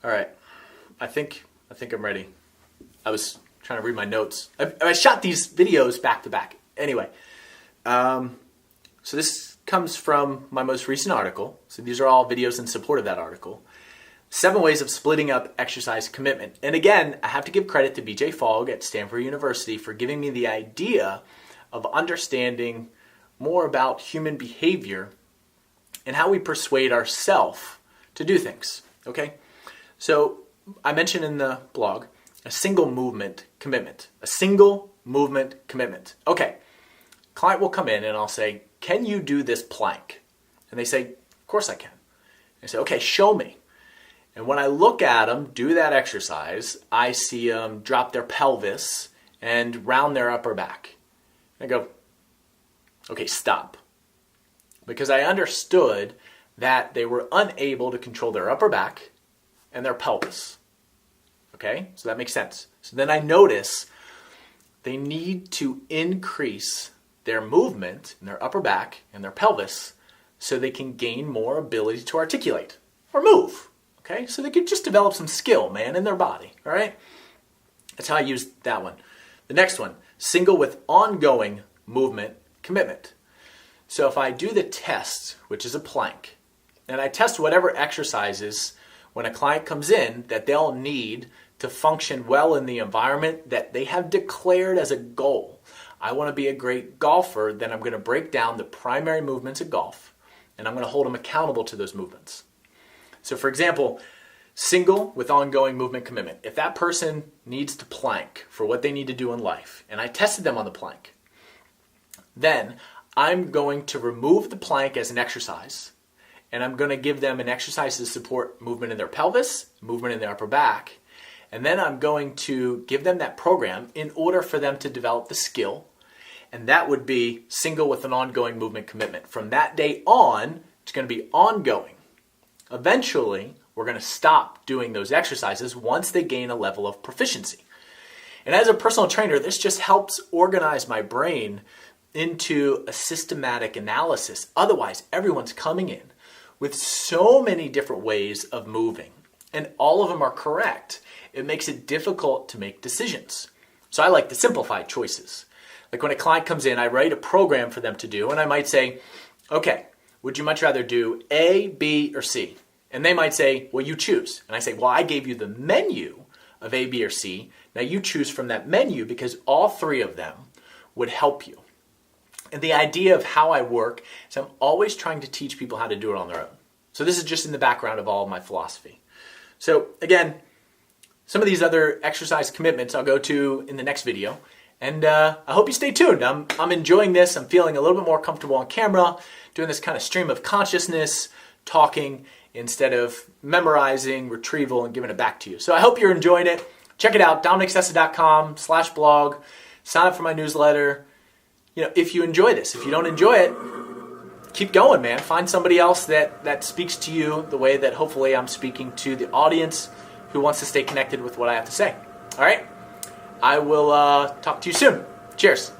All right, I think I'm ready. I was trying to read my notes. I shot these videos back to back. Anyway, so this comes from my most recent article. So these are all videos in support of that article. 7 ways of splitting up exercise commitment. And again, I have to give credit to BJ Fogg at Stanford University for giving me the idea of understanding more about human behavior and how we persuade ourselves to do things. Okay? So I mentioned in the blog a single movement commitment. A single movement commitment. Okay. Client will come in and I'll say, "Can you do this plank?" And they say, "Of course I can." I say, "Okay, show me." And when I look at them do that exercise, I see them drop their pelvis and round their upper back. I go, "Okay, stop." Because I understood that they were unable to control their upper back and their pelvis. Okay, so that makes sense. So then I notice they need to increase their movement in their upper back and their pelvis so they can gain more ability to articulate or move. Okay, so they could just develop some skill, man, in their body. All right, that's how I use that one. The next one, single with ongoing movement commitment. So if I do the test, which is a plank, and I test whatever exercises when a client comes in that they'll need to function well in the environment that they have declared as a goal. I want to be a great golfer, then I'm going to break down the primary movements of golf, and I'm going to hold them accountable to those movements. So for example, single with ongoing movement commitment. If that person needs to plank for what they need to do in life, and I tested them on the plank, then I'm going to remove the plank as an exercise, and I'm going to give them an exercise to support movement in their pelvis, movement in their upper back, and then I'm going to give them that program in order for them to develop the skill, and that would be single with an ongoing movement commitment. From that day on, it's going to be ongoing. Eventually, we're going to stop doing those exercises once they gain a level of proficiency. And as a personal trainer, this just helps organize my brain into a systematic analysis. Otherwise, everyone's coming in with so many different ways of moving, and all of them are correct. It makes it difficult to make decisions. So I like the simplified choices. Like when a client comes in, I write a program for them to do, and I might say, "Okay, would you much rather do A, B, or C?" And they might say, "Well, you choose." And I say, "Well, I gave you the menu of A, B, or C. Now you choose from that menu because all 3 of them would help you." And the idea of how I work is I'm always trying to teach people how to do it on their own. So this is just in the background of all of my philosophy. So again, some of these other exercise commitments I'll go to in the next video. And I hope you stay tuned. I'm enjoying this. I'm feeling a little bit more comfortable on camera, doing this kind of stream of consciousness, talking instead of memorizing, retrieval, and giving it back to you. So I hope you're enjoying it. Check it out, DominicSessa.com/blog. Sign up for my newsletter. You know, if you enjoy this, if you don't enjoy it, keep going, man. Find somebody else that speaks to you the way that hopefully I'm speaking to the audience who wants to stay connected with what I have to say. All right? I will talk to you soon. Cheers.